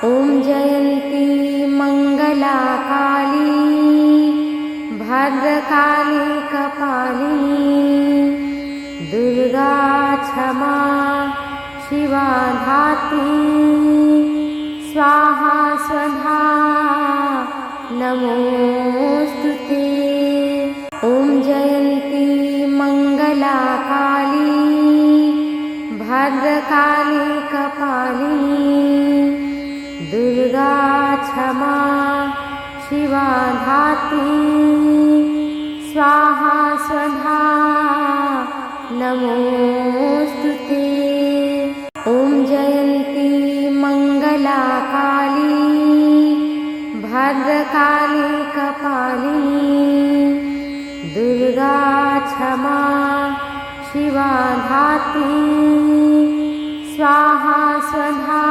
ॐ जयन्ती मङ्गला काली भद्रकाली कपालिनी दुर्गा क्षमा शिवा धात्री स्वाहा स्वधा नमोस्तुते। ॐ जयन्ती मङ्गला काली भद्रकाली कपालिनी दुर्गा क्षमा शिवा धात्री स्वाहा स्वधा नमोस्तुते। ॐ जयन्ती मङ्गला काली भद्रकाली कपालिनी दुर्गा क्षमा शिवा धात्री स्वाहा स्वधा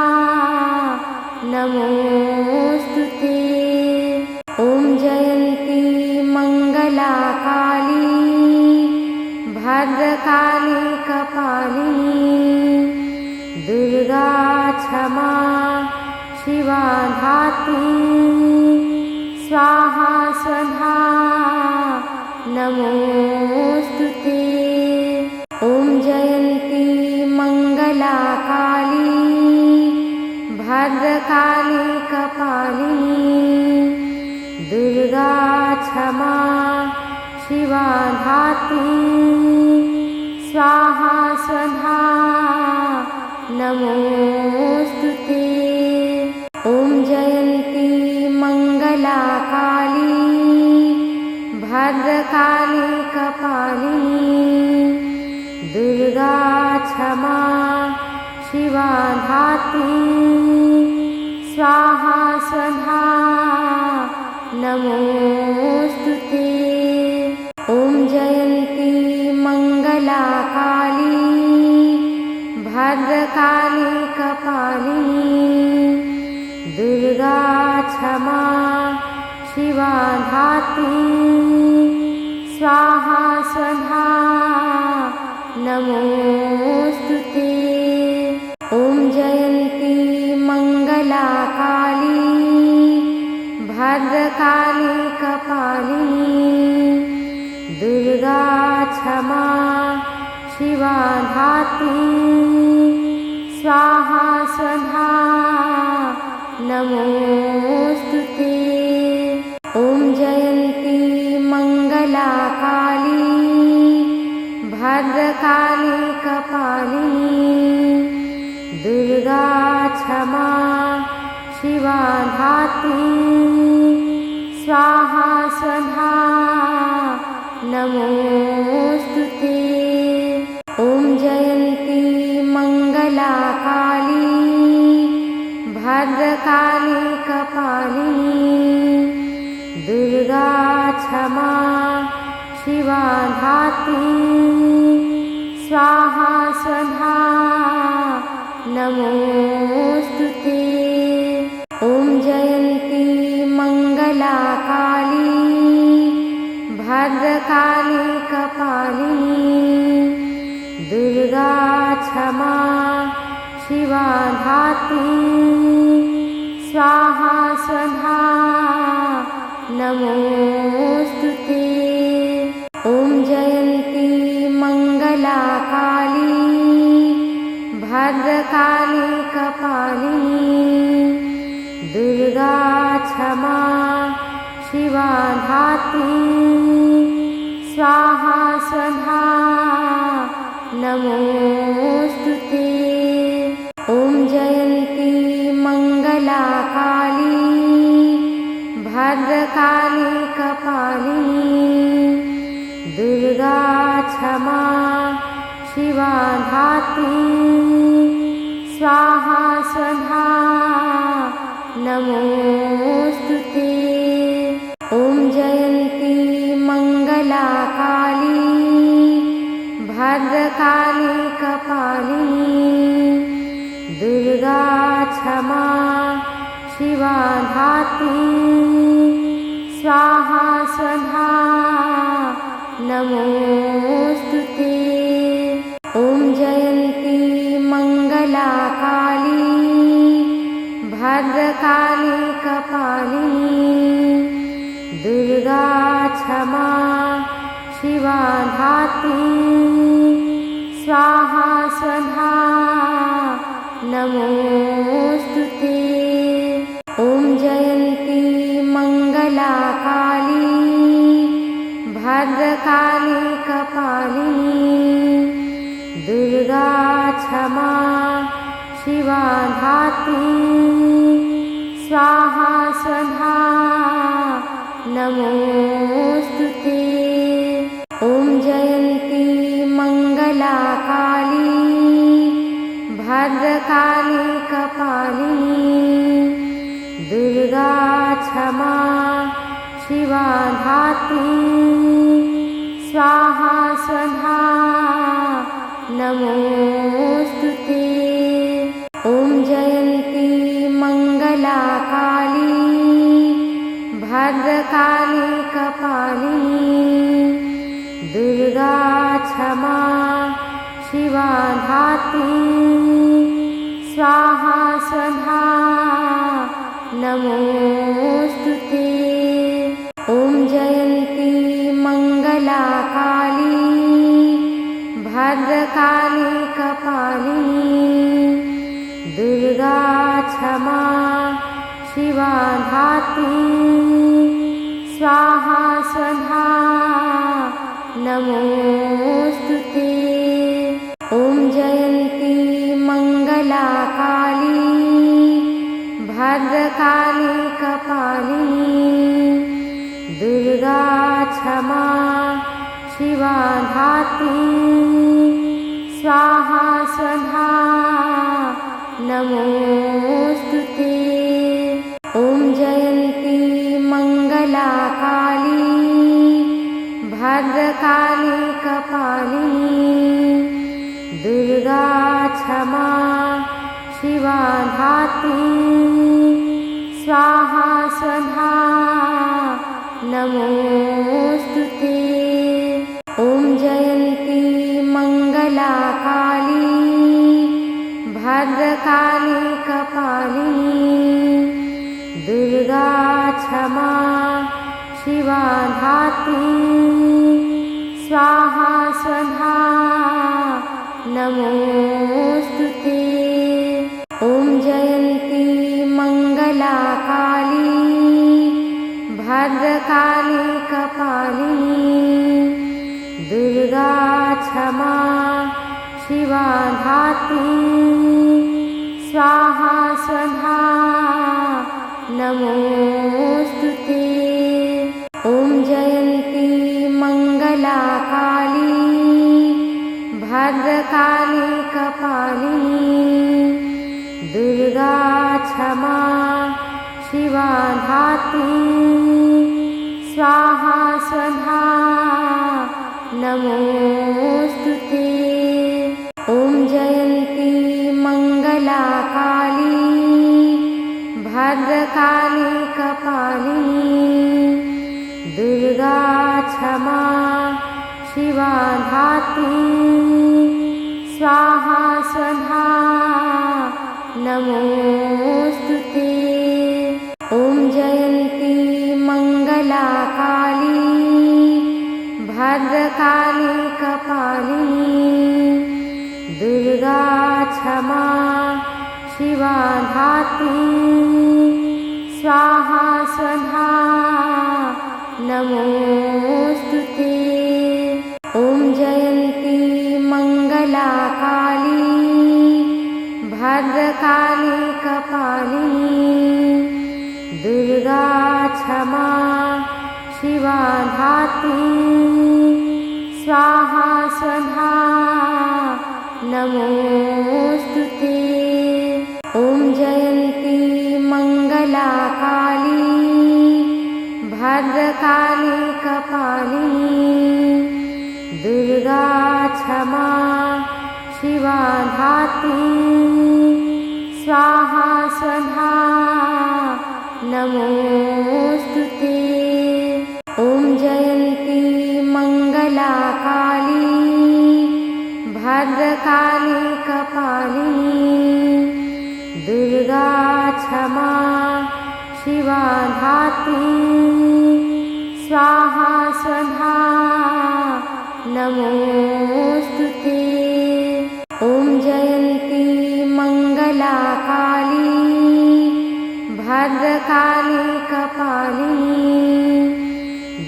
नमोस्तुते। ॐ जयन्ती मङ्गला काली भद्रकाली कपालिनी दुर्गा क्षमा शिवा धात्री स्वाहा स्वधा नमोस्तुते। ॐ जयन्ती मङ्गला काली भद्रकाली कपालिनी दुर्गा क्षमा शिवा धात्री स्वाहा स्वधा नमोस्तुते। ॐ जयन्ती मङ्गला काली भद्रकाली कपालिनी दुर्गा क्षमा शिवा धात्री स्वाहा स्वधा नमोस्तुते। ॐ जयन्ती मङ्गला काली भद्रकाली कपालिनी दुर्गा क्षमा शिवा धात्री स्वाहा स्वधा नमोस्तुते। ॐ जयन्ती मङ्गला काली भद्रकाली कपालिनी दुर्गा क्षमा शिवा धात्री स्वाहा स्वधा नमोस्तुते। ॐ जयन्ती मङ्गला काली भद्रकाली कपालिनी दुर्गा क्षमा शिवा धात्री स्वाहा स्वधा नमोस्तुते। ॐ जयन्ती मङ्गला काली भद्रकाली कपालिनी दुर्गा क्षमा शिवा धात्री स्वाहा स्वधा नमोस्तुते। ॐ जयन्ती मङ्गला काली भद्रकाली कपालिनी दुर्गा क्षमा शिवा धात्री स्वाहा स्वधा नमोस्तुते। ॐ जयन्ती मङ्गला काली भद्रकाली कपालिनी दुर्गा क्षमा शिवा धात्री स्वाहा स्वधा नमोस्तुते। ॐ जयन्ती मङ्गला काली भद्रकाली कपालिनी दुर्गा क्षमा शिवा धात्री स्वाहा स्वधा नमोस्तुते। ॐ जयन्ती मङ्गला काली भद्रकाली कपालिनी दुर्गा क्षमा शिवा धात्री स्वाहा स्वधा नमोस्तुते। ॐ जयन्ती मङ्गला काली भद्र भद्रकाली कपालिनी दुर्गा क्षमा शिवा धात्री स्वाहा स्वधा नमोस्तुते। ॐ जयन्ती मंगला काली भद्रकाली कपालिनी दुर्गा क्षमा शिवा धात्री स्वाहा स्वधा नमोस्तुते। ॐ जयन्ती मंगला काली भद्रकाली कपालिनी दुर्गा क्षमा शिवा धात्री स्वाहा स्वधा नमोस्तुते। ॐ जयन्ती मंगला काली भद्रकाली कपालिनी दुर्गा क्षमा शिवा धात्री स्वाहा स्वधा नमोस्तुते। ॐ जयन्ती मंगला काली भद्रकाली कपालिनी दुर्गा क्षमा शिवा धात्री स्वाहा स्वधा नमोस्तुते। ॐ जयन्ती मंगला काली भद्रकाली कपालिनी दुर्गा क्षमा शिवा धात्री स्वाहा स्वधा नमोस्तुते। ॐ जयन्ती मंगला काली भद्रकाली कपालिनी दुर्गा क्षमा शिवा धात्री स्वाहा स्वधा नमोस्तुते। ॐ जयन्ती मंगला काली भद्रकाली कपालिनी दुर्गा क्षमा शिवा धात्री स्वाहा स्वधा नमोस्तुते। ॐ जयन्ती मंगला काली भद्रकाली कपालिनी दुर्गा क्षमा शिवा धात्री स्वाहा स्वधा नमोस्तुते। ॐ जयन्ती मंगला काली भद्रकाली कपालिनी दुर्गा क्षमा शिवा धात्री स्वाहा स्वधा नमोस्तुते। ॐ जयन्ती मंगला काली भद्रकाली कपालिनी दुर्गा क्षमा शिवा धात्री स्वाहा स्वधा नमोस्तुते। ॐ जयन्ती मंगला काली भद्रकाली कपालिनी दुर्गा क्षमा शिवा धात्री स्वाहा स्वधा नमोस्तुते। ॐ जयन्ती मंगला काली भद्रकाली कपालिनी दुर्गा क्षमा शिवा धात्री स्वाहा स्वधा नमोस्तुते। ॐ जयन्ती मंगला काली भद्रकाली कपालिनी दुर्गा क्षमा शिवा धात्री स्वाहा स्वधा नमोस्तुते। ॐ जयन्ती मंगला काली भद्रकाली कपालिनी दुर्गा क्षमा शिवा धात्री स्वाहा स्वधा नमोस्तुते। ॐ जयन्ती मंगला काली भद्रकाली कपालिनी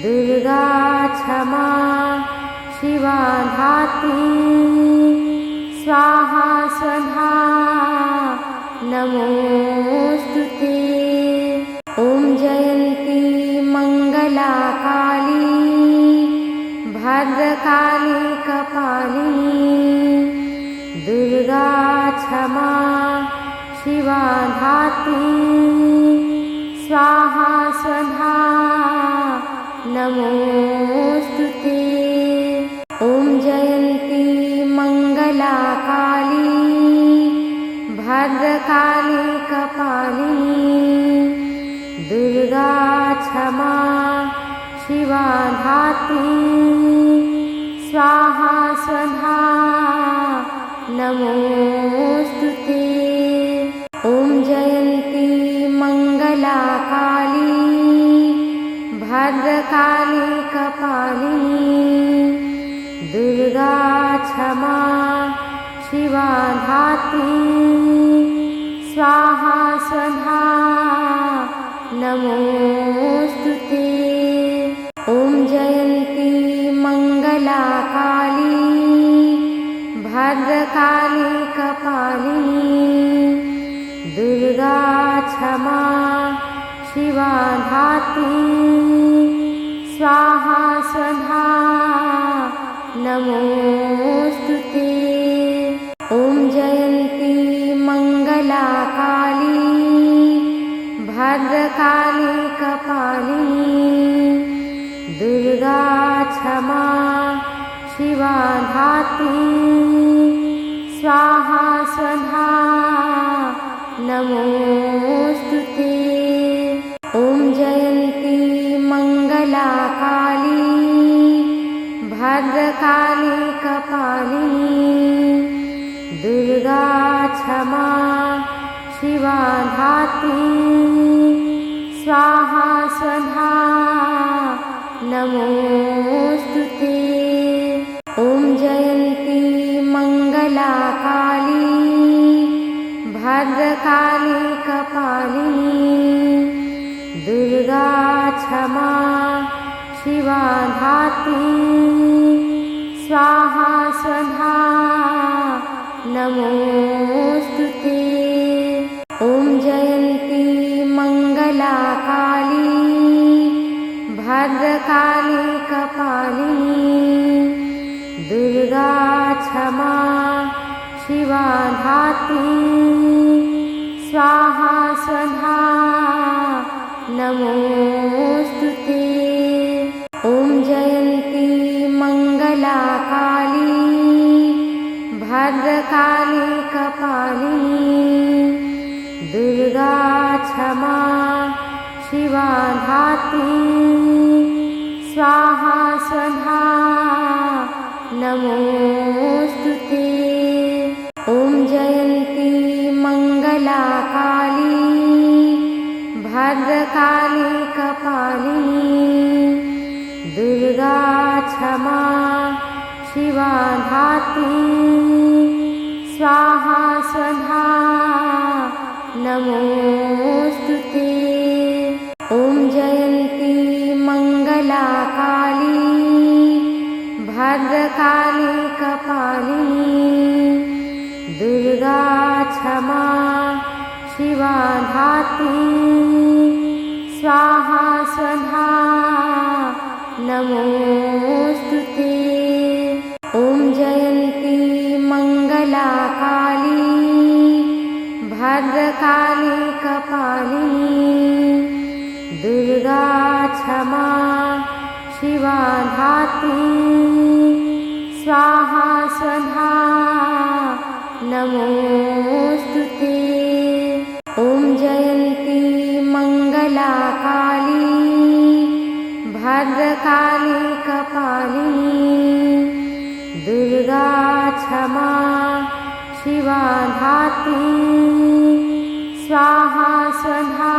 दुर्गा क्षमा शिवा धात्री स्वाहा स्वधा नमोस्तुते। ॐ जयन्ती मंगला काली भद्रकाली कपालिनी दुर्गा क्षमा शिवा धात्री स्वाहा स्वधा नमोस्तुते। ॐ जयन्ती मंगला काली भद्रकाली कपालिनी दुर्गा क्षमा शिवा धात्री स्वाहा स्वधा नमोस्तुते। ॐ जयन्ती मंगला काली भद्रकाली कपालिनी दुर्गा क्षमा शिवा धात्री स्वाहा स्वधा नमोस्तुते। ॐ जयन्ती मंगला काली भद्रकाली कपालिनी दुर्गा क्षमा शिवा धात्री स्वाहा स्वधा नमोस्तुते। ॐ जयन्ती मंगला काली भद्रकाली कपालिनी दुर्गा क्षमा शिवा धात्री स्वाहा स्वधा नमोस्तुते। ॐ जयन्ती मंगला काली भद्रकाली कपालिनी दुर्गा क्षमा शिवा धात्री स्वाहा स्वधा नमोस्तुते। ॐ जयन्ती मंगला काली भद्रकाली कपालिनी दुर्गा क्षमा शिवा धात्री स्वाहा स्वधा नमोस्तुते। ॐ जयन्ती मंगला काली भद्रकाली कपालिनी दुर्गा क्षमा शिवा धात्री स्वाहा स्वधा नमोस्तुते। ॐ जयन्ती मंगला काली भद्रकाली कपालिनी दुर्गा क्षमा शिवा धात्री स्वाहा स्वधा नमोस्तुते। ॐ जयन्ती मंगला काली भद्रकाली कपालिनी दुर्गा क्षमा शिवा धात्री स्वाहा स्वधा नमोस्तुते। ॐ जयन्ती मंगला काली भद्रकाली कपालिनी दुर्गा क्षमा शिवा धात्री स्वाहा स्वधा नमोस्तुते। ॐ जयन्ती मंगला काली भद्रकाली कपालिनी दुर्गा क्षमा शिवा धात्री स्वाहा स्वधा नमोस्तुते। ॐ जयन्ती मंगला काली भद्रकाली कपालिनी दुर्गा क्षमा शिवा धात्री स्वाहा स्वधा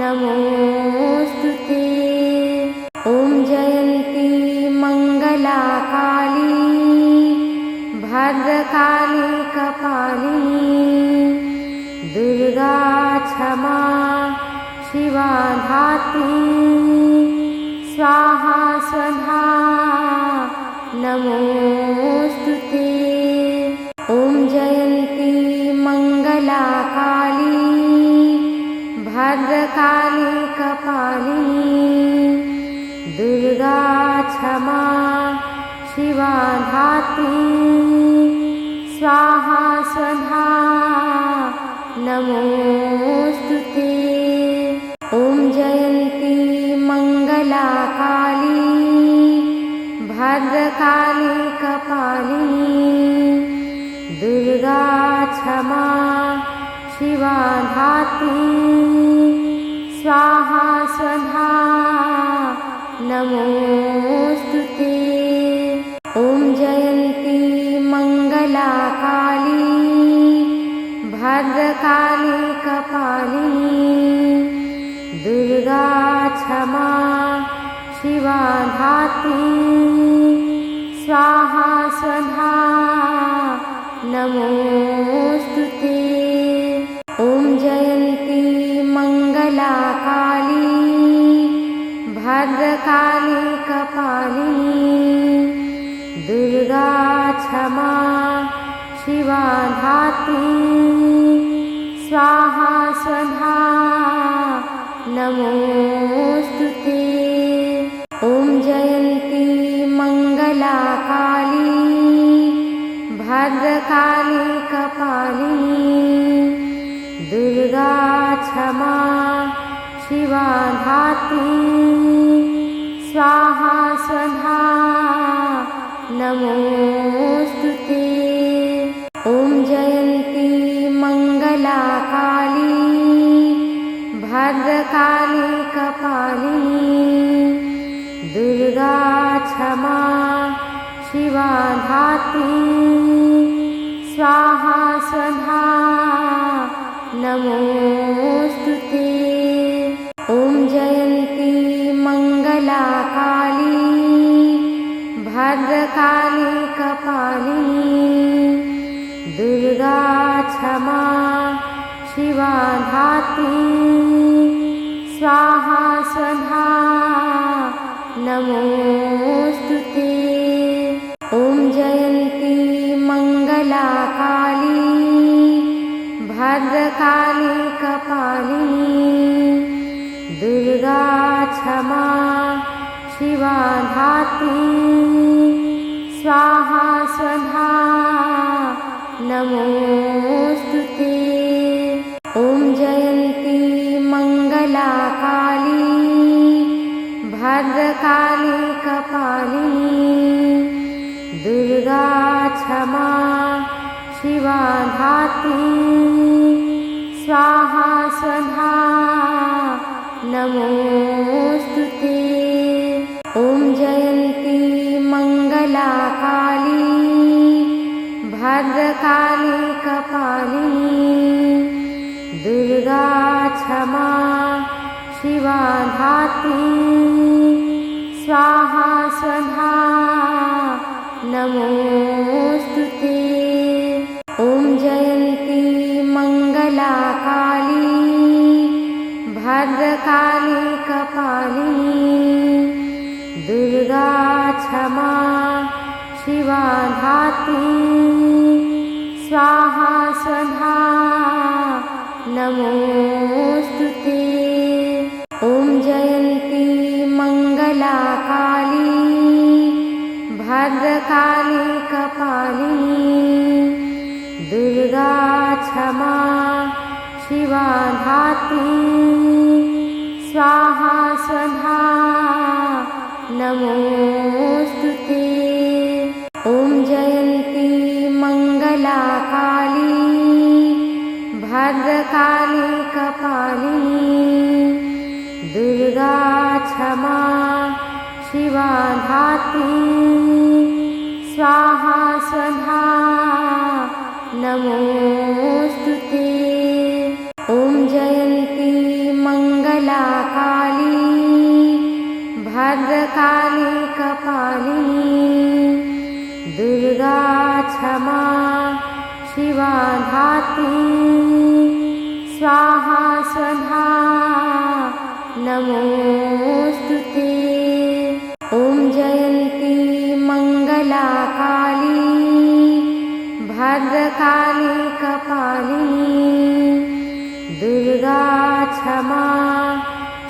नमोऽस्तुते। ॐ जयन्ती मङ्गला काली भद्रकाली कपालिनी दुर्गा क्षमा शिवा धात्री स्वाहा स्वधा नमोऽस्तुते। ॐ जयन्ती मङ्गला काली भद्रकाली कपालिनी दुर्गा क्षमा शिवा धात्री स्वाहा स्वधा नमोऽस्तुते। ॐ जयन्ती मङ्गला काली भद्रकाली कपालिनी दुर्गा क्षमा शिवा धात्री स्वाहा स्वधा नमोऽस्तुते। ॐ जयन्ती मङ्गला काली भद्रकाली कपालिनी दुर्गा क्षमा शिवा धात्री स्वाहा स्वधा नमोऽस्तुते। ॐ जयन्ती मङ्गला काली भद्रकाली कपालिनी दुर्गा क्षमा शिवा धात्री स्वाहा स्वधा नमोऽस्तुते। ॐ जयन्ती मङ्गला काली भद्रकाली कपालिनी दुर्गा क्षमा शिवा धात्री स्वाहा स्वधा नमोऽस्तुते। ॐ जयन्ती मङ्गला काली भद्रकाली कपालिनी दुर्गा क्षमा शिवा धात्री स्वाहा स्वधा नमोऽस्तुते। ॐ जयन्ती मङ्गला काली भद्रकाली कपालिनी दुर्गा क्षमा शिवा धात्री स्वाहा स्वधा नमोऽस्तुते। ॐ जयन्ती मङ्गला काली भद्रकाली कपालिनी दुर्गा क्षमा शिवा धात्री स्वाहा स्वधा नमोऽस्तुते। ॐ जयन्ती मङ्गला काली भद्रकाली कपालिनी दुर्गा क्षमा शिवा धात्री स्वाहा स्वधा नमोऽस्तुते। ॐ जयन्ती मङ्गला काली भद्रकाली कपालिनी दुर्गा क्षमा शिवा धात्री स्वाहा स्वधा नमोऽस्तुते। ॐ जयन्ती मङ्गला काली भद्रकाली कपालिनी दुर्गा क्षमा शिवा धात्री स्वाहा स्वधा नमोऽस्तुते। ॐ जयन्ती मङ्गला काली भद्रकाली कपालिनी दुर्गा क्षमा शिवा धात्री स्वाहा स्वधा नमोऽस्तुते। ॐ जयन्ती मङ्गला काली भद्रकाली कपालिनी दुर्गा क्षमा शिवा धात्री स्वाहा स्वधा नमोऽस्तुते। ॐ जयन्ती मङ्गला स्वाहा स्वधा नमोस्तुते। ॐ जयन्ती मंगला काली भद्रकाली कपालिनी दुर्गा क्षमा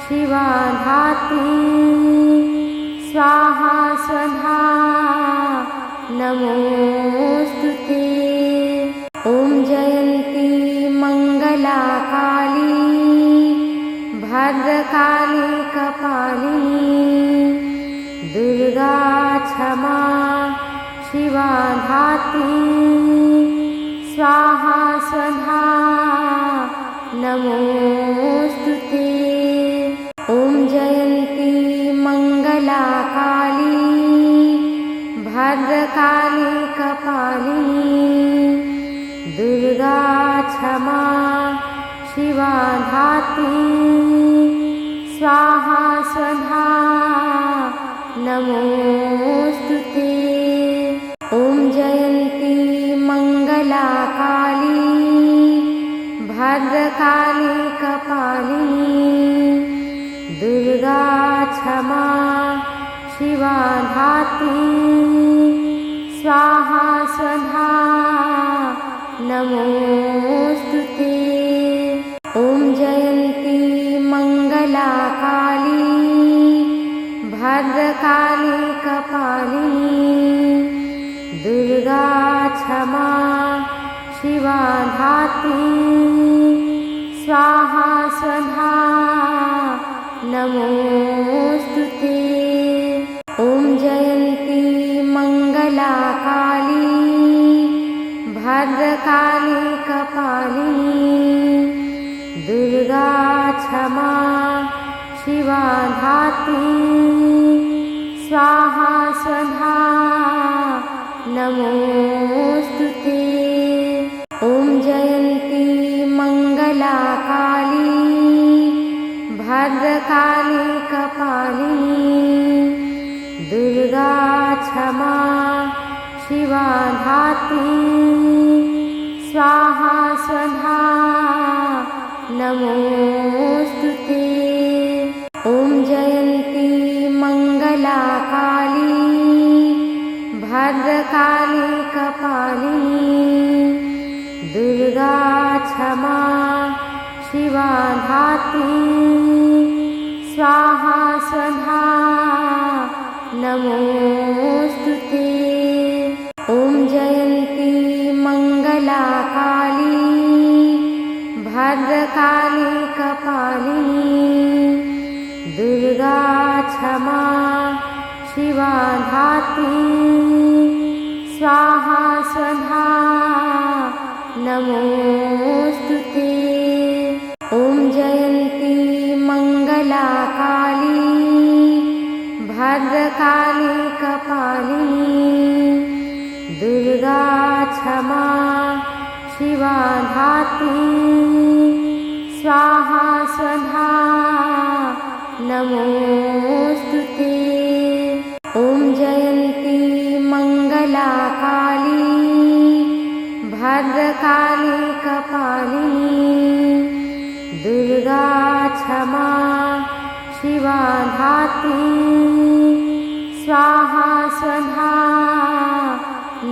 शिवा धात्री स्वाहा स्वधा नमोस्तुते। ॐ जयन्ती मंगला काली भद्रकाली कपालिनी दुर्गा क्षमा शिवा धात्री स्वाहा स्वधा नमोस्तुते। ॐ जयन्ती मंगला काली भद्रकाली कपालिनी दुर्गा क्षमा शिवा धात्री स्वाहा स्वधा नमोस्तुते। ॐ जयन्ती मंगला काली भद्रकाली कपालिनी दुर्गा क्षमा शिवा धात्री स्वाहा स्वधा नमोस्तुते। ॐ जयन्ती मंगला काली भद्रकाली कपालिनी दुर्गा क्षमा शिवा धात्री स्वाहा स्वधा नमोस्तुते। ॐ जयन्ती मंगला काली भद्रकाली कपालिनी दुर्गा क्षमा शिवा धात्री स्वाहा स्वधा नमोस्तुते। ॐ जयन्ती मंगला काली भद्रकाली कपालिनी दुर्गा क्षमा शिवा धात्री स्वाहा स्वधा नमोस्तुते। ॐ जयन्ती मंगला काली भद्रकाली कपालिनी दुर्गा क्षमा शिवा धात्री स्वाहा स्वधा नमोस्तुते। ॐ जयन्ती मंगला काली भद्रकाली कपालिनी दुर्गा क्षमा शिवा धात्री स्वाहा स्वधा नमोस्तुते। ॐ जयन्ती मंगला काली भद्रकाली कपालिनी दुर्गा क्षमा शिवा धात्री स्वाहा स्वधा नमोस्तुते। ॐ जयन्ती मंगला काली भद्रकाली कपालिनी दुर्गा क्षमा शिवा धात्री स्वाहा स्वधा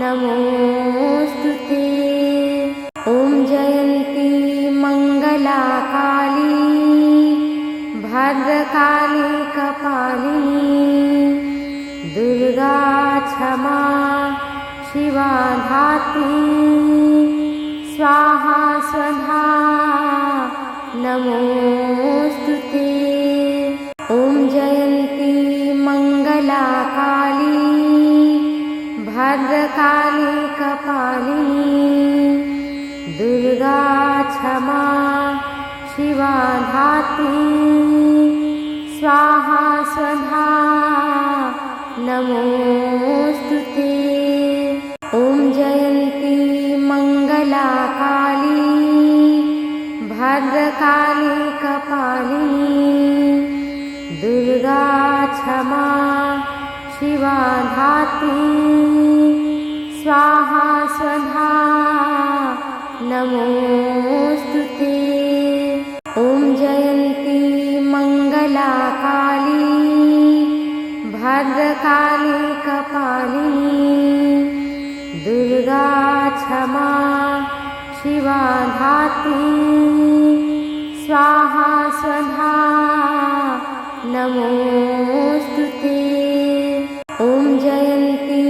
नमोस्तुते। ॐ जयन्ती मंगला काली भद्रकाली कपालिनी दुर्गा क्षमा शिवा धात्री स्वाहा स्वधा नमोस्तुते। ॐ जयन्ती मंगला काली भद्रकाली कपालिनी दुर्गा क्षमा शिवा धात्री स्वाहा स्वधा नमोस्तुते। ॐ जयन्ती मंगला काली भद्रकाली कपालिनी दुर्गा क्षमा शिवा धात्री स्वाहा स्वधा नमोस्तुते। जयन्ती मङ्गला काली भद्रकाली कपालिनी दुर्गा क्षमा शिवा धात्री स्वाहा स्वधा नमोस्तुते। ॐ जयन्ती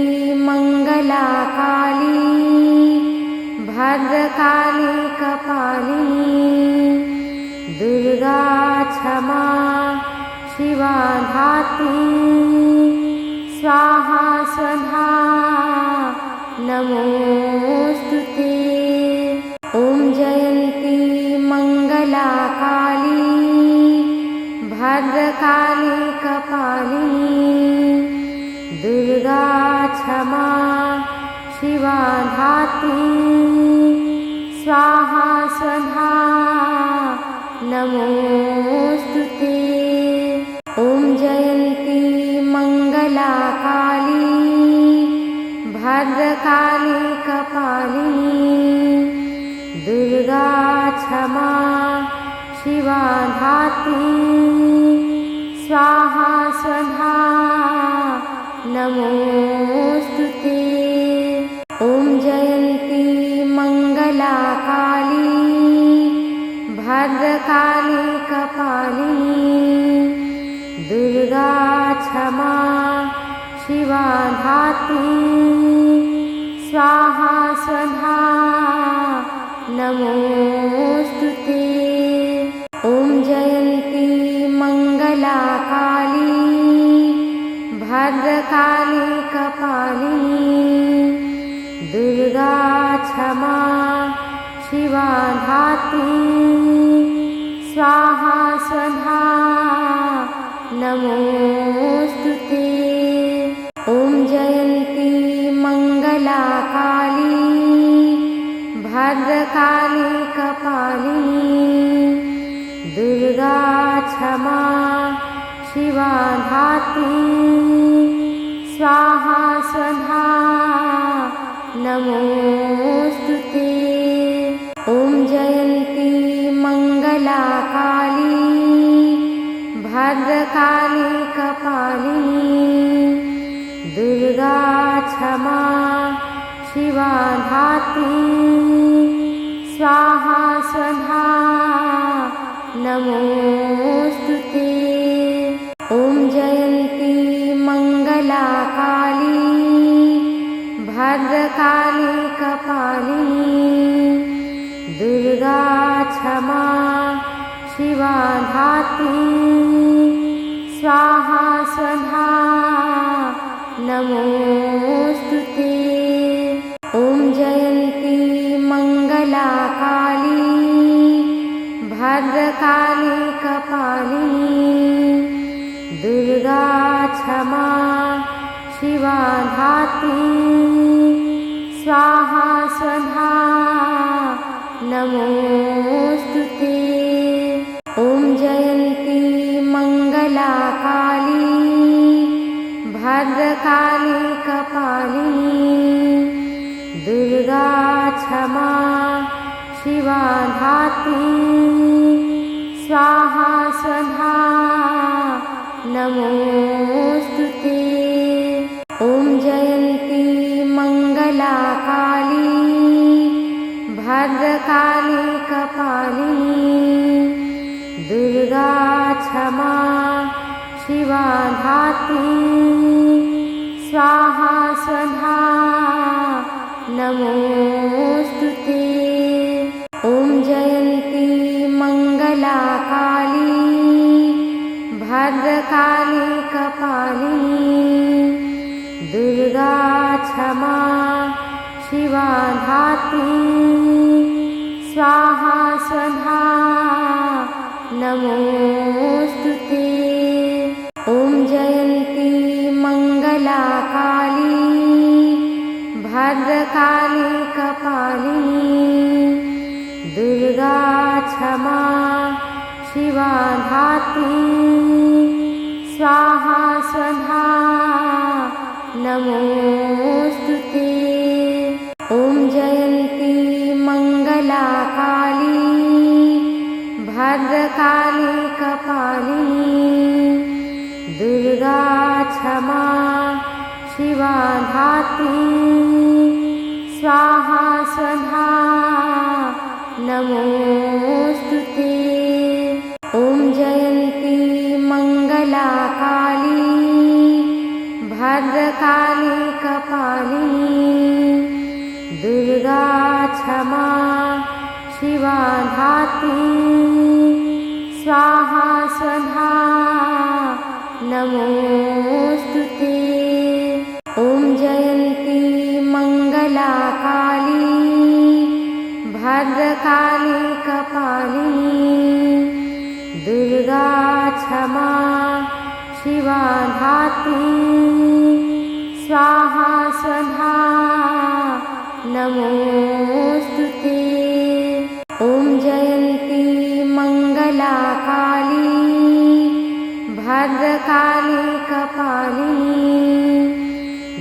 मङ्गला काली भद्रकाली कपालिनी दुर्गा क्षमा शिवा धात्री स्वाहा स्वधा नमोस्तुते। ॐ जयन्ती मङ्गला काली भद्रकाली कपालिनी दुर्गा क्षमा शिवा धात्री स्वाहा स्वधा नमोस्तुते। ॐ जयन्ती मङ्गला काली भद्रकाली कपालिनी दुर्गा क्षमा शिवा धात्री स्वाहा स्वधा नमोस्तुते। ॐ जयन्ती मङ्गला काली भद्रकाली कपालिनी दुर्गा क्षमा शिवा धात्री स्वाहा स्वधा नमोस्तुते। ॐ जयन्ती मङ्गला काली भद्रकाली कपालिनी दुर्गा क्षमा शिवा धात्री स्वाहा स्वधा नमोस्तुते। ॐ जयन्ती मङ्गला काली भद्रकाली कपालिनी दुर्गा क्षमा शिवा धात्री स्वाहा स्वधा नमोस्तुते। ॐ जयन्ती मङ्गला काली भद्रकाली कपालिनी दुर्गा क्षमा शिवा धात्री स्वाहा स्वधा नमोस्तुते। ॐ जयन्ती मङ्गला काली भद्रकाली कपालिनी दुर्गा क्षमा शिवा धात्री स्वाहा स्वधा नमोस्तुते। ॐ जयन्ती मङ्गला काली भद्रकाली कपालिनी दुर्गा क्षमा शिवा धात्री स्वाहा स्वधा नमोस्तुते। ॐ जयन्ती मङ्गला काली भद्रकाली कपालिनी दुर्गा क्षमा शिवा धात्री स्वाहा स्वधा नमोस्तुते। ॐ जयन्ती मङ्गला काली भद्रकाली कपालिनी दुर्गा क्षमा शिवा धात्री स्वाहा स्वधा नमोस्तुते। ॐ जयन्ती मङ्गला काली भद्रकाली कपालिनी दुर्गा क्षमा शिवा धात्री स्वाहा स्वधा नमोस्तुते। ॐ जयन्ती मङ्गला काली भद्रकाली कपालिनी दुर्गा क्षमा शिवा धात्री स्वाहा स्वधा नमोस्तुते। ॐ जयन्ती मङ्गला काली भद्रकाली भद्रकाली कपालिनी दुर्गा क्षमा शिवा धात्री स्वाहा स्वधा नमोस्तुते। ॐ जयन्ती मंगला काली भद्रकाली कपालिनी दुर्गा क्षमा शिवा धात्री स्वाहा स्वधा नमोस्तुते। ॐ जयन्ती मंगला काली भद्रकाली कपालिनी दुर्गा क्षमा शिवा धात्री स्वाहा स्वधा नमोस्तुते। ॐ जयन्ती मंगला काली भद्रकाली कपालिनी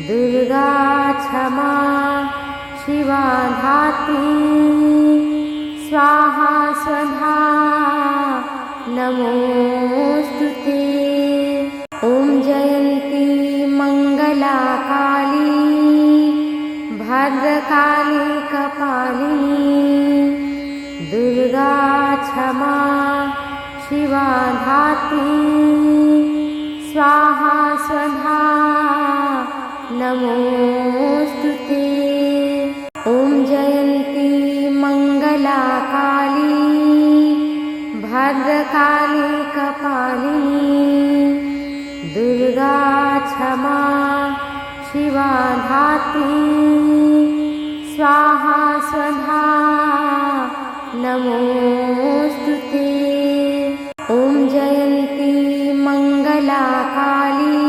दुर्गा क्षमा शिवा धात्री स्वाहा स्वधा नमोस्तुते। ॐ जयन्ती मंगला काली भद्रकाली कपालिनी दुर्गा क्षमा शिवा धात्री स्वाहा स्वधा नमोस्तुते। ॐ जयन्ती मंगला काली भद्रकाली कपालिनी दुर्गा क्षमा शिवा धात्री स्वाहा स्वधा नमोस्तुते। ॐ जयन्ती मंगला काली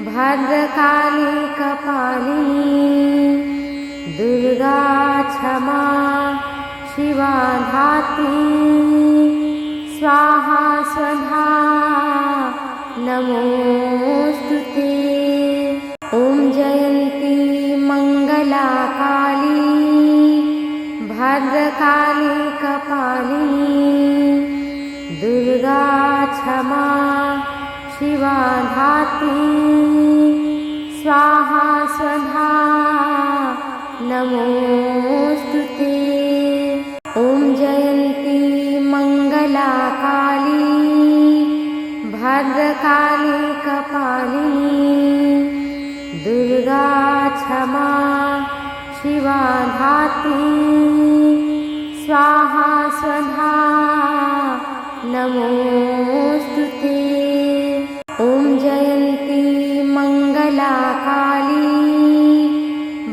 भद्रकाली कपालिनी दुर्गा क्षमा शिवा धात्री स्वाहा स्वधा नमोस्तुते। ॐ जयन्ती मंगला काली भद्रकाली कपालिनी दुर्गा क्षमा शिवा धात्री स्वाहा स्वधा नमोस्तुते। ॐ जयन्ती मंगला काली भद्रकाली कपालिनी दुर्गा क्षमा शिवा धात्री स्वाहा स्वधा नमोस्तुते। ॐ जयन्ती मंगला काली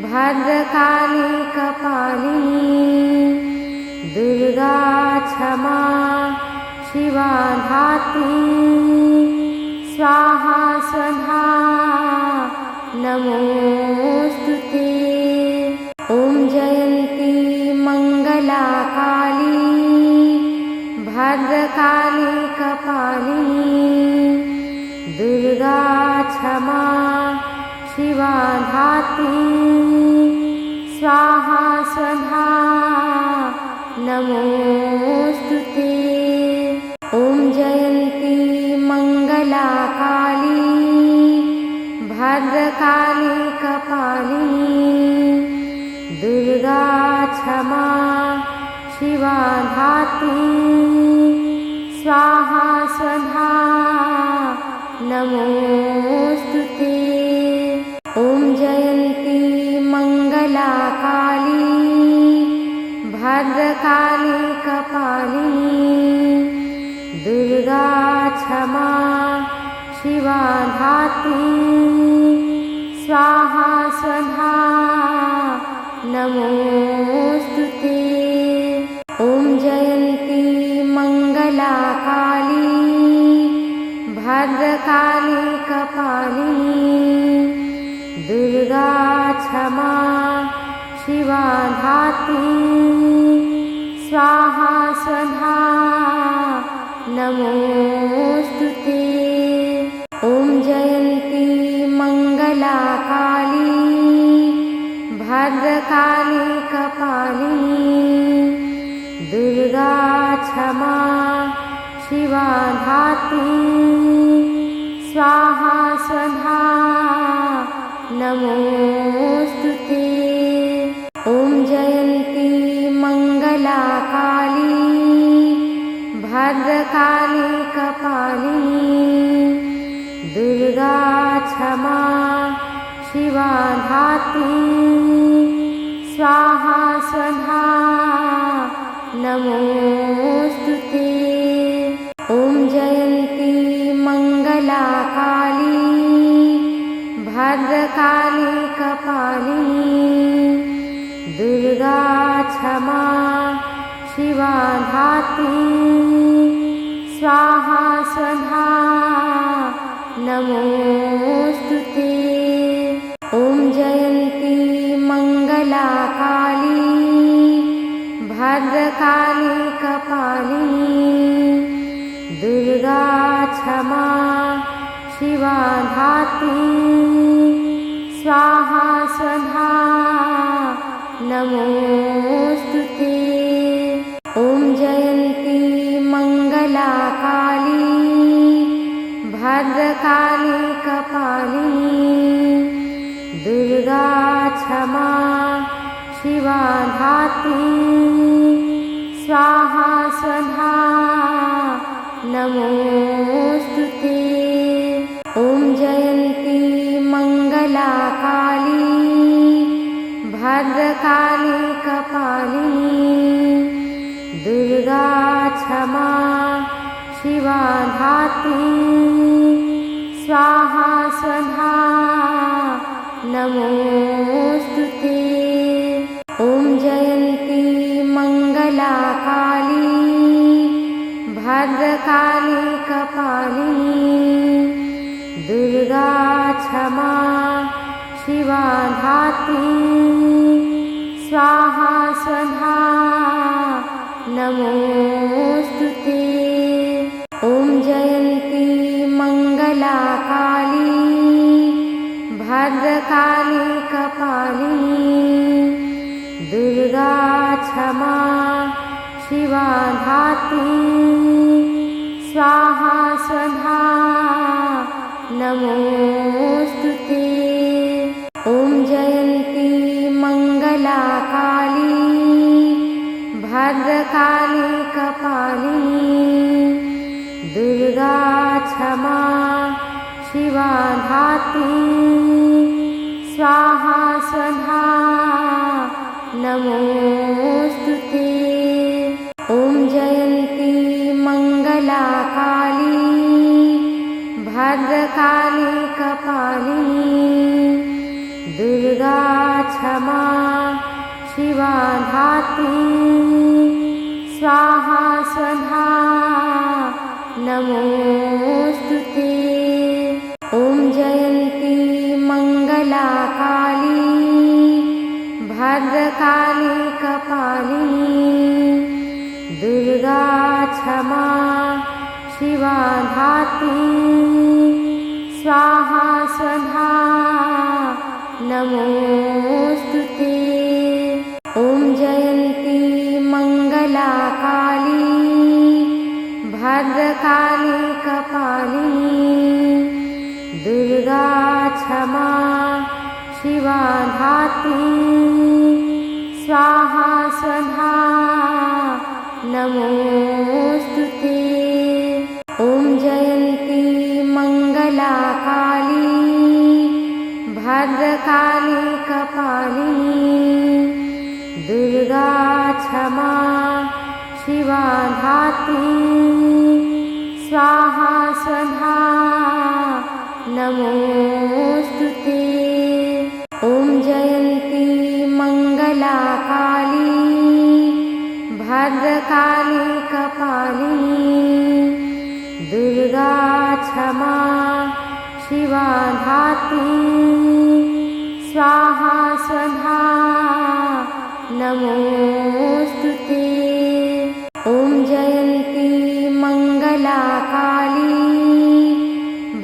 भद्रकाली कपालिनी दुर्गा क्षमा शिवा धात्री स्वाहा स्वधा नमोस्तुते। ॐ जयन्ती मंगला काली भद्रकाली कपालिनी दुर्गा क्षमा शिवा धात्री स्वाहा स्वधा नमोस्तुते। ॐ जयन्ती मंगला काली भद्रकाली कपालिनी दुर्गा क्षमा शिवा धात्री स्वाहा स्वधा नमोस्तुते। ॐ जयन्ती मंगला काली भद्रकाली कपालिनी दुर्गा क्षमा शिवा धात्री स्वाहा स्वधा नमोस्तुते। ॐ जयन्ती मंगला काली भद्रकाली कपालिनी दुर्गा क्षमा शिवा धात्री स्वाहा स्वधा नमोस्तुते। ॐ जयन्ती मंगला काली भद्रकाली कपालिनी दुर्गा क्षमा शिवा धात्री स्वाहा स्वधा नमोस्तुते। ॐ जयन्ती मंगला काली भद्रकाली कपालिनी दुर्गा क्षमा शिवा धात्री स्वाहा स्वधा नमोस्तुते। ॐ जयन्ती मंगला काली भद्रकाली कपालिनी दुर्गा क्षमा शिवा धात्री स्वाहा स्वधा नमोस्तुते। ॐ जयन्ती मंगला काली भद्रकाली कपालिनी दुर्गा क्षमा शिवा धात्री स्वाहा स्वधा नमोस्तुते। ॐ जयन्ती मंगला काली भद्रकाली कपालिनी दुर्गा क्षमा शिवा धात्री स्वाहा स्वधा नमोस्तुते। ॐ जयन्ती मंगला काली भद्रकाली कपालिनी दुर्गा क्षमा शिवा धात्री स्वाहा स्वधा नमोस्तुते। ॐ जयन्ती मंगला काली भद्रकाली कपालिनी दुर्गा क्षमा शिवा धात्री स्वाहा स्वधा नमोस्तुते। ॐ जयन्ती मंगला काली भद्रकाली कपालिनी दुर्गा क्षमा शिवा धात्री स्वाहा स्वधा नमोस्तुते। ॐ जयन्ती मंगला काली भद्रकाली कपालिनी दुर्गा क्षमा शिवा धात्री स्वाहा स्वधा नमोस्तुते। ॐ जयन्ती मंगला काली भद्रकाली कपालिनी दुर्गा क्षमा शिवा धात्री स्वाहा स्वधा नमोस्तुते। ॐ जयन्ती मंगला काली भद्रकाली कपालिनी दुर्गा क्षमा शिवा धात्री स्वाहा स्वधा नमोस्तुते। ॐ जयन्ती मंगला काली भद्रकाली कपालिनी दुर्गा क्षमा शिवा धात्री स्वाहा स्वधा नमोस्तुते। ॐ जयन्ती मंगला काली भद्रकाली कपालिनी दुर्गा क्षमा शिवा धात्री स्वाहा स्वधा नमोस्तुते। ॐ जयन्ती मंगला काली भद्रकाली कपालिनी दुर्गा क्षमा शिवा धात्री स्वाहा स्वधा नमोस्तुते। ॐ जयन्ती मंगला काली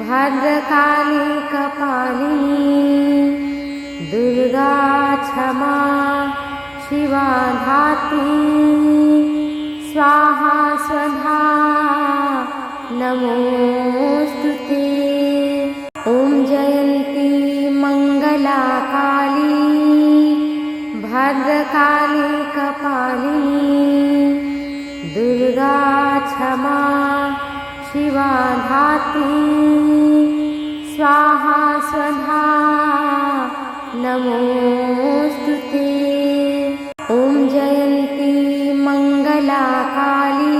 भद्रकाली कपालिनी दुर्गा क्षमा शिवा धात्री स्वाहा स्वधा नमोऽस्तु ते। ॐ जयन्ती मङ्गला काली भद्रकाली कपालिनी दुर्गा क्षमा शिवा धात्री स्वाहा स्वधा नमोऽस्तु ते। ॐ जयन्ती मङ्गला काली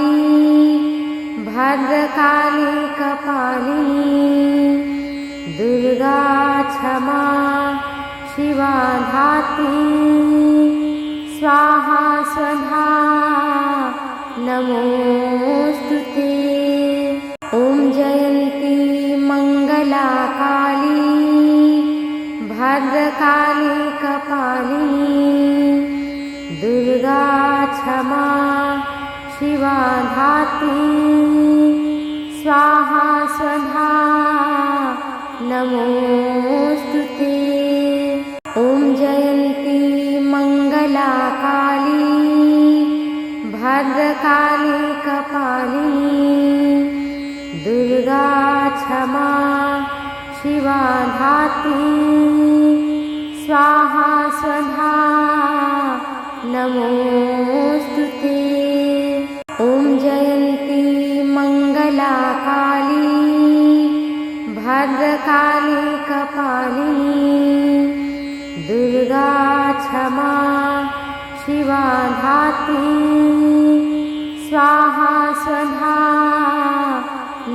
भद्रकाली कपालिनी दुर्गा क्षमा शिवा धात्री स्वाहा स्वधा नमोऽस्तु ते। ॐ जयन्ती मङ्गला काली भद्रकाली कपालिनी दुर्गा क्षमा शिवा धात्री स्वाहा स्वधा नमोऽस्तु ते। ॐ जयन्ती मङ्गला काली भद्रकाली कपालिनी दुर्गा क्षमा शिवा धात्री स्वाहा स्वधा नमोऽस्तु ते। ॐ जयन्ती मङ्गला काली भद्रकाली कपालिनी दुर्गा क्षमा शिवा धात्री स्वाहा स्वधा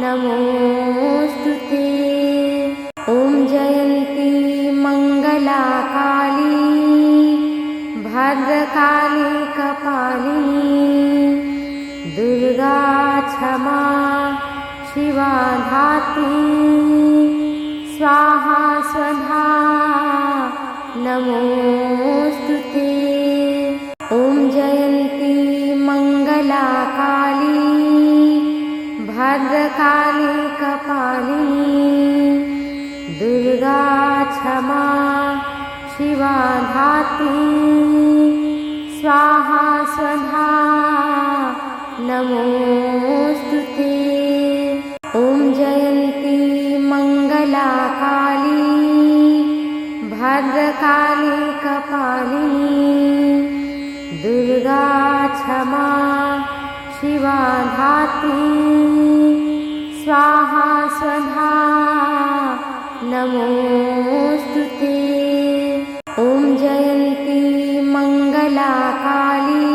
नमोऽस्तु ते। ॐ जयन्ती मङ्गला काली भद्रकाली कपालिनी दुर्गा क्षमा शिवा धात्री स्वाहा स्वधा नमोऽस्तु ते। ॐ जयन्ती मङ्गला काली भद्रकाली कपालिनी दुर्गा क्षमा शिवा धात्री स्वाहा स्वधा नमोऽस्तु ते। ॐ जयन्ती मङ्गला काली भद्रकाली कपालिनी दुर्गा क्षमा शिवा धात्री स्वाहा स्वधा नमोऽस्तु ते। ॐ जयन्ती मङ्गला काली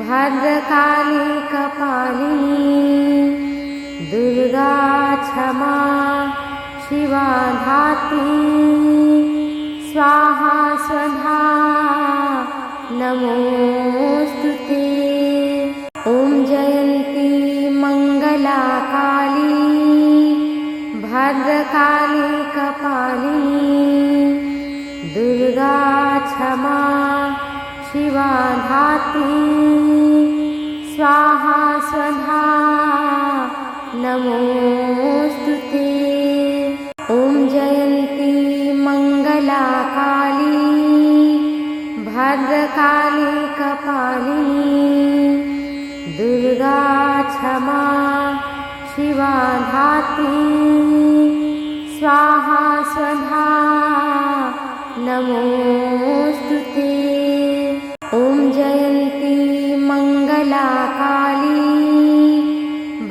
भद्रकाली कपालिनी दुर्गा क्षमा शिवा धात्री स्वाहा स्वधा नमोऽस्तु ते। ॐ जयन्ती मङ्गला काली भद्रकाली कपालिनी दुर्गा क्षमा शिवा धात्री स्वाहा स्वधा नमोऽस्तु ते। ॐ जयन्ती मङ्गला काली भद्रकाली कपालिनी दुर्गा क्षमा शिवा धात्री स्वाहा स्वधा नमोऽस्तु ते। ॐ जयन्ती मङ्गला काली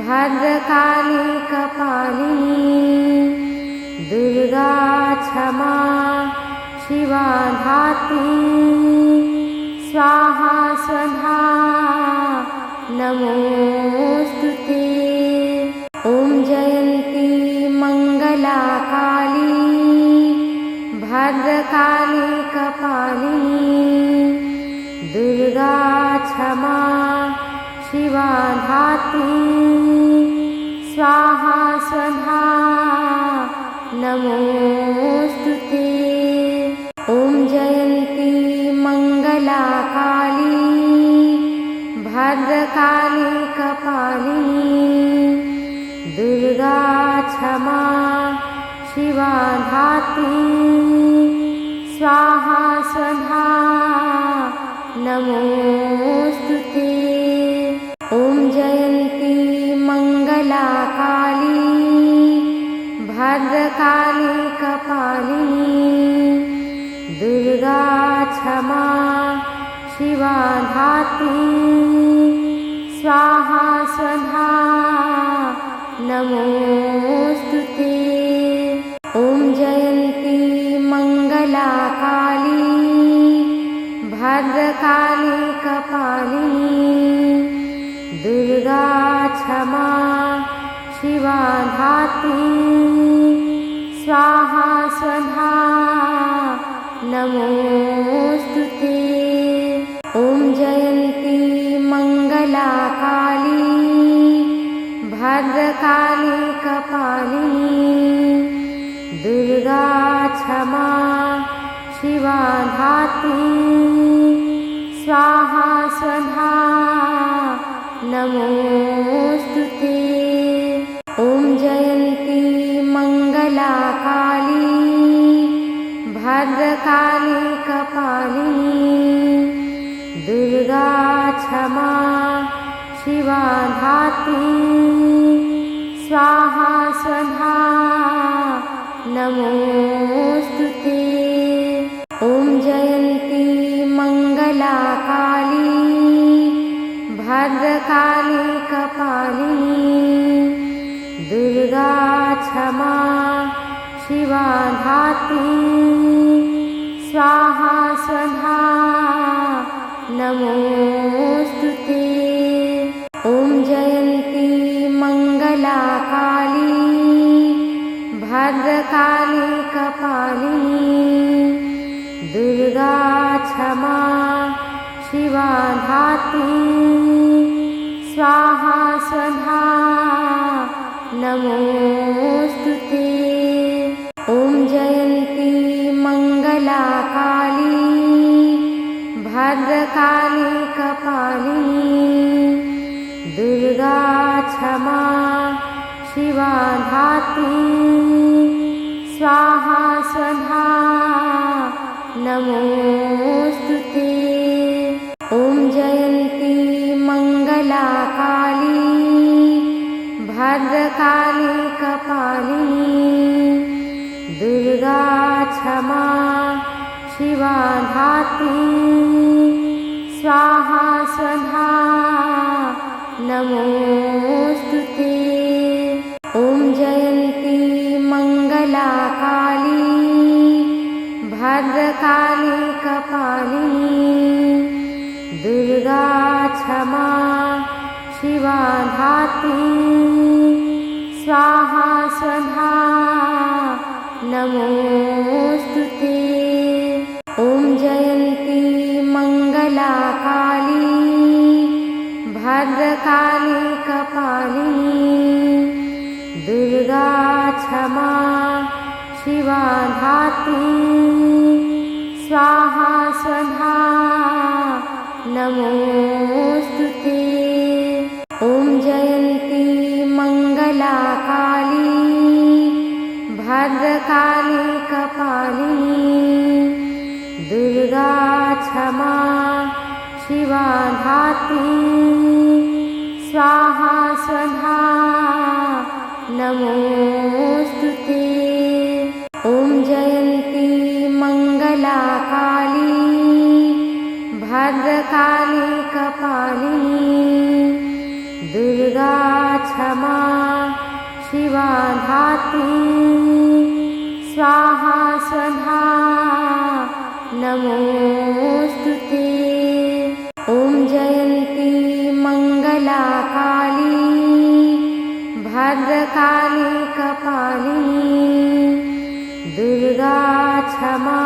भद्रकाली कपालिनी दुर्गा क्षमा शिवा धात्री स्वाहा स्वधा नमोऽस्तु ते। ॐ जयन्ती मङ्गला काली भद्रकाली कपालिनी दुर्गा क्षमा शिवा धात्री स्वाहा स्वधा नमोऽस्तु ते। ॐ जयन्ती मङ्गला काली भद्रकाली कपालिनी दुर्गा क्षमा शिवा धात्री स्वाहा स्वधा नमोऽस्तु ते। ॐ जयन्ती मङ्गला नमोऽस्तुते। ॐ जयन्ती मङ्गला काली भद्रकाली कपालिनी दुर्गा क्षमा शिवा धात्री स्वाहा स्वधा नमोऽस्तुते। ॐ जयन्ती मङ्गला काली भद्रकाली कपालिनी दुर्गा क्षमा शिवा धात्री स्वाहा स्वधा नमोऽस्तुते। ॐ जयन्ती मङ्गला काली भद्रकाली कपालिनी दुर्गा क्षमा शिवा धात्री स्वाहा स्वधा नमोऽस्तुते। ॐ जयन्ती मङ्गला काली भद्रकाली कपालिनी दुर्गा क्षमा शिवा धात्री स्वाहा स्वधा नमोऽस्तुते। ॐ जयन्ती मङ्गला काली भद्रकाली कपालिनी दुर्गा क्षमा शिवा धात्री स्वाहा स्वधा नमोऽस्तुते। ॐ जयन्ती मङ्गला काली भद्रकाली कपालिनी दुर्गा क्षमा शिवा धात्री स्वाहा स्वधा नमोऽस्तुते। ॐ जयन्ती मङ्गला काली भद्रकाली कपालिनी दुर्गा क्षमा शिवा धात्री स्वाहा स्वधा नमोऽस्तुते। ॐ जयन्ती मङ्गला काली भद्रकाली कपालिनी दुर्गा क्षमा शिवा धात्री स्वाहा स्वधा नमोऽस्तुते। ॐ जयन्ती मङ्गला काली भद्रकाली कपालिनी दुर्गा क्षमा शिवा धात्री स्वाहा स्वधा नमोऽस्तुते। ॐ जयन्ती मङ्गला काली भद्रकाली कपालिनी दुर्गा क्षमा शिवा धात्री स्वाहा स्वधा नमोऽस्तुते। ॐ जयन्ती मङ्गला काली भद्रकाली कपालिनी दुर्गा क्षमा शिवा धात्री स्वाहा स्वधा नमोऽस्तुते। ॐ जयन्ती मङ्गला काली भद्रकाली कपालिनी दुर्गा क्षमा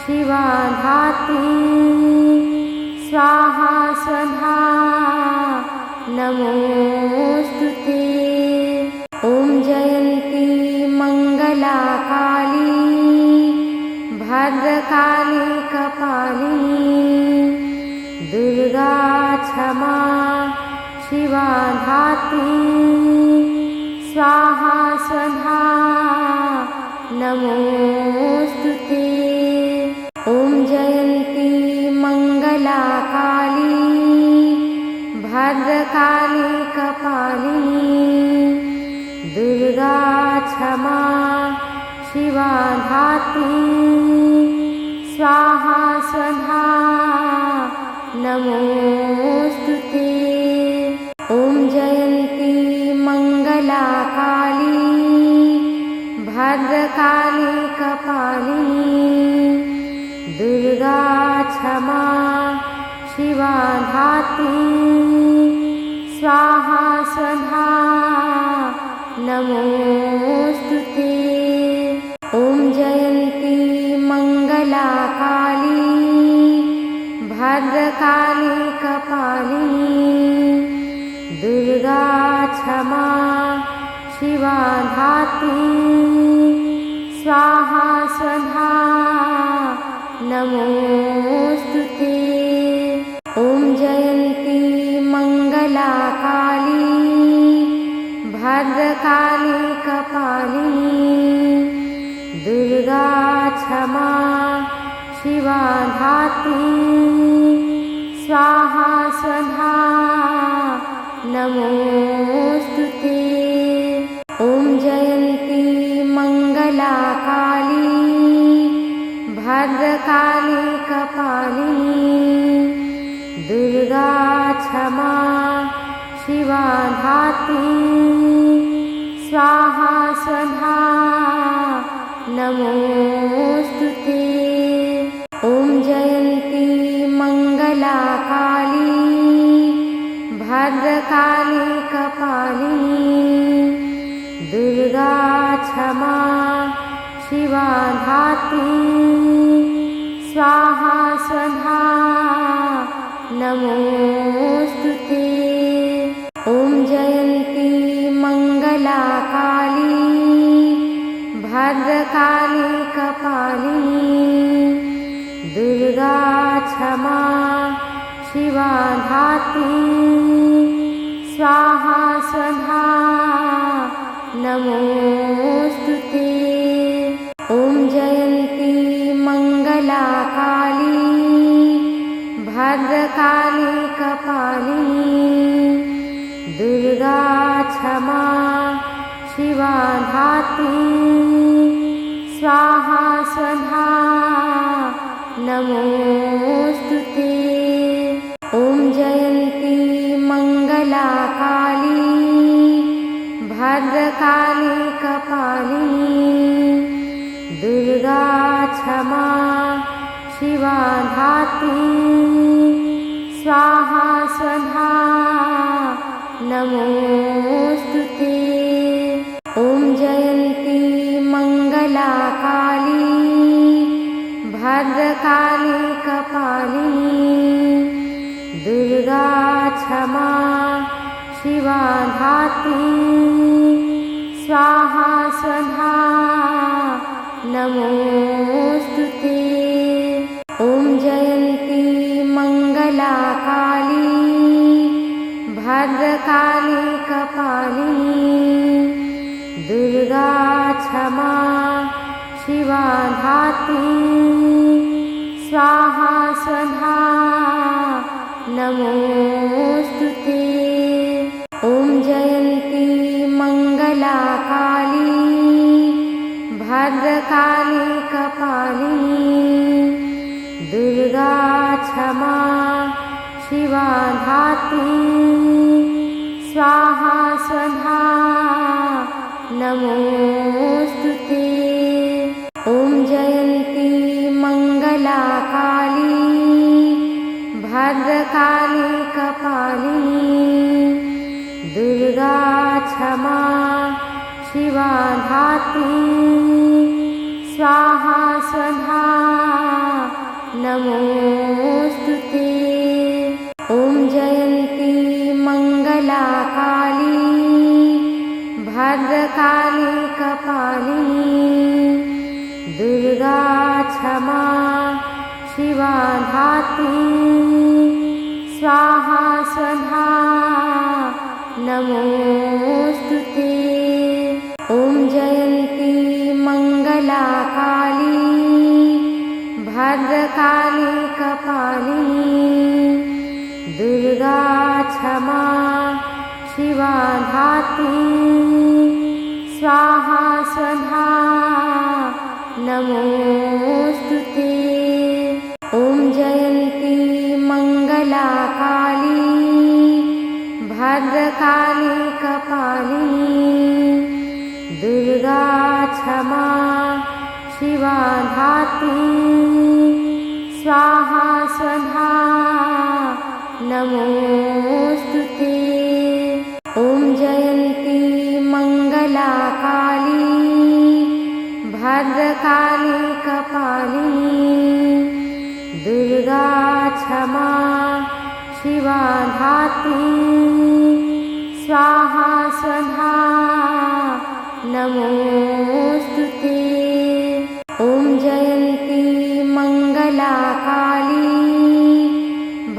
शिवा धात्री स्वाहा स्वधा नमोऽस्तुते। ॐ जयन्ती मङ्गला काली भद्रकाली कपालिनी दुर्गा क्षमा शिवा धात्री स्वाहा स्वधा नमोऽस्तुते। ॐ जयन्ती मङ्गला काली भद्रकाली कपालिनी दुर्गा क्षमा शिवा धात्री स्वाहा स्वधा नमोऽस्तुते। ॐ जयन्ती मङ्गला स्वाहा स्वधा नमोस्तुते। ॐ जयन्ती मंगला काली भद्रकाली कपालिनी दुर्गा क्षमा शिवा धात्री स्वाहा स्वधा नमोस्तुते। ॐ जयन्ती मंगला काली भद्रकाली कपालिनी दुर्गा क्षमा शिवा धात्री स्वाहा स्वधा नमोस्तुते। ॐ जयन्ती मंगला काली भद्रकाली कपालिनी दुर्गा क्षमा शिवा धात्री स्वाहा स्वधा नमोस्तुते। ॐ जयन्ती मंगला काली भद्रकाली कपालिनी दुर्गा क्षमा शिवा धात्री स्वाहा स्वधा नमोस्तुते। ॐ जयन्ती मंगला काली भद्रकाली कपालिनी दुर्गा क्षमा शिवा धात्री स्वाहा स्वधा नमोस्तुते। ॐ जयन्ती मंगला काली भद्रकाली कपालिनी दुर्गा क्षमा शिवा धात्री स्वाहा स्वधा नमोस्तुते। ॐ जयन्ती मंगला काली भद्रकाली कपालिनी दुर्गा क्षमा शिवा धात्री स्वाहा स्वधा नमोस्तुते। ॐ जयन्ती मंगला काली भद्रकाली कपालिनी दुर्गा क्षमा शिवा धात्री स्वाहा स्वधा नमोस्तुते। ॐ जयन्ती मंगला काली भद्रकाली कपालिनी दुर्गा क्षमा शिवा धात्री स्वाहा स्वधा नमोस्तुते। ॐ जयन्ती मंगला काली भद्रकाली कपालिनी दुर्गा क्षमा शिवा धात्री स्वाहा स्वधा नमोस्तुते। ॐ जयन्ती मंगला काली भद्रकाली कपालिनी दुर्गा क्षमा शिवा धात्री स्वाहा स्वधा नमोस्तुते। ॐ जयन्ती मंगला काली भद्रकाली कपालिनी दुर्गा क्षमा शिवा धात्री स्वाहा स्वधा नमोस्तुते। ॐ जयन्ती मंगला काली भद्रकाली कपालिनी दुर्गा क्षमा शिवा धात्री स्वाहा स्वधा नमोस्तुते। ॐ जयन्ती मंगला काली भद्रकाली कपालिनी दुर्गा क्षमा शिवा धात्री स्वाहा स्वधा नमोऽस्तुते। ॐ जयन्ती मङ्गला काली भद्रकाली कपालिनी दुर्गा क्षमा शिवा धात्री स्वाहा स्वधा नमोऽस्तुते। ॐ जयन्ती मङ्गला काली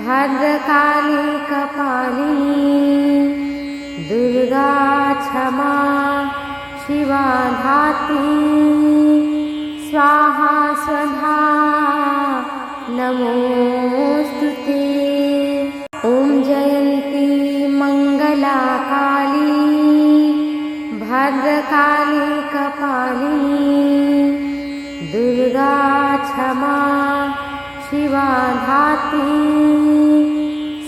भद्रकाली कपालिनी दुर्गा क्षमा शिवा धात्री स्वाहा स्वधा नमोऽस्तुते। ॐ जयन्ती मङ्गला काली भद्रकाली कपालिनी दुर्गा क्षमा शिवा धात्री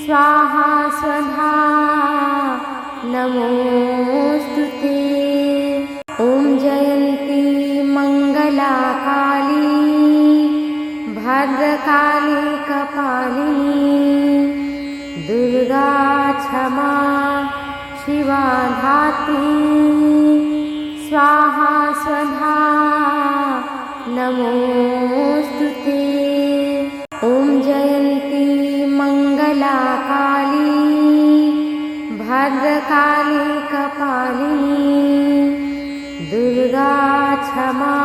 स्वाहा स्वधा नमोऽस्तुते। ॐ जयन्ती मङ्गला काली भद्रकाली कपालिनी दुर्गा क्षमा शिवा धात्री स्वाहा स्वधा नमोऽस्तुते। ॐ जयन्ती मङ्गला काली भद्रकाली कपालिनी दुर्गा क्षमा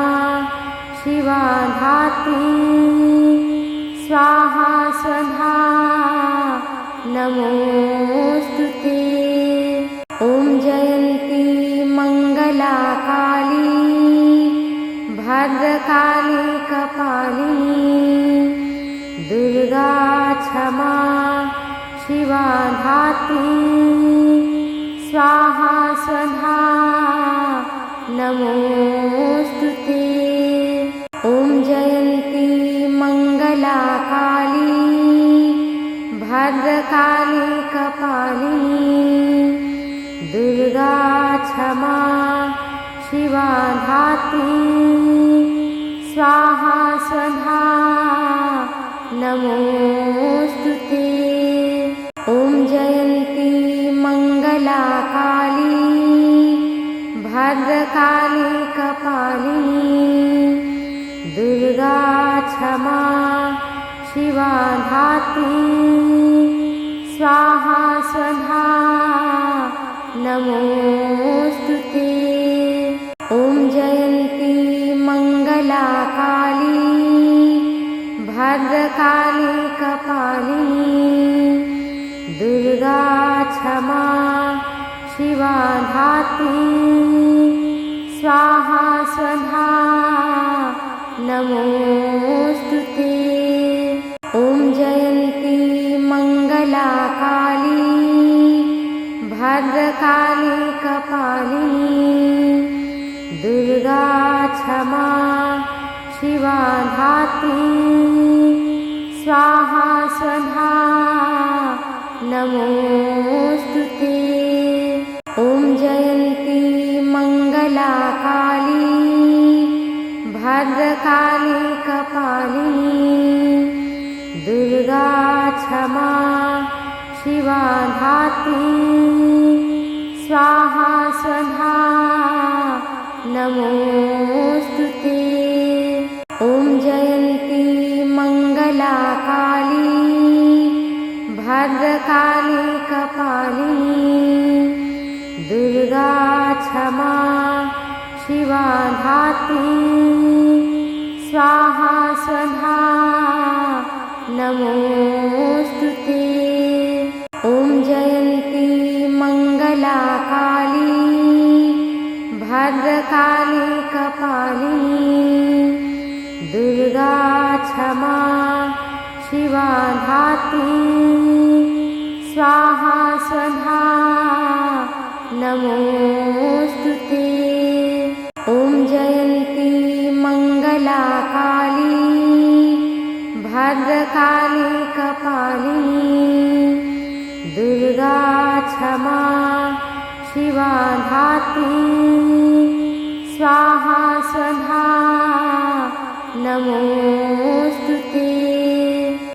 शिवा धात्री स्वाहा स्वधा नमोऽस्तुते। ॐ जयन्ती मङ्गला काली भद्रकाली कपालिनी दुर्गा क्षमा शिवा धात्री स्वाहा स्वधा नमोऽस्तुते। ॐ जयन्ती मङ्गला काली भद्रकाली कपालिनी दुर्गा क्षमा शिवा धात्री स्वाहा स्वधा नमोऽस्तुते। ॐ जयन्ती मङ्गला काली भद्रकाली कपालिनी दुर्गा क्षमा शिवा धात्री स्वाहा स्वधा नमोऽस्तुते। ॐ जयन्ती मङ्गला काली भद्रकाली कपालिनी दुर्गा क्षमा शिवा धात्री स्वाहा स्वधा नमोऽस्तुते। ॐ जयन्ती मङ्गला काली भद्रकाली कपालिनी दुर्गा क्षमा शिवा धात्री स्वाहा स्वधा नमोऽस्तुते। ॐ जयन्ती मङ्गला काली भद्रकाली कपालिनी दुर्गा क्षमा शिवा धात्री स्वाहा स्वधा नमोऽस्तुते। ॐ जयन्ती मङ्गला काली भद्रकाली कपालिनी दुर्गा क्षमा शिवा धात्री स्वाहा स्वधा नमोऽस्तुते। ॐ जयन्ती मङ्गला काली भद्रकाली कपालिनी दुर्गा क्षमा शिवा धात्री स्वाहा स्वधा नमोऽस्तुते। ॐ जयन्ती मङ्गला काली भद्रकाली कपालिनी दुर्गा क्षमा शिवा धात्री स्वाहा स्वधा नमोऽस्तुते।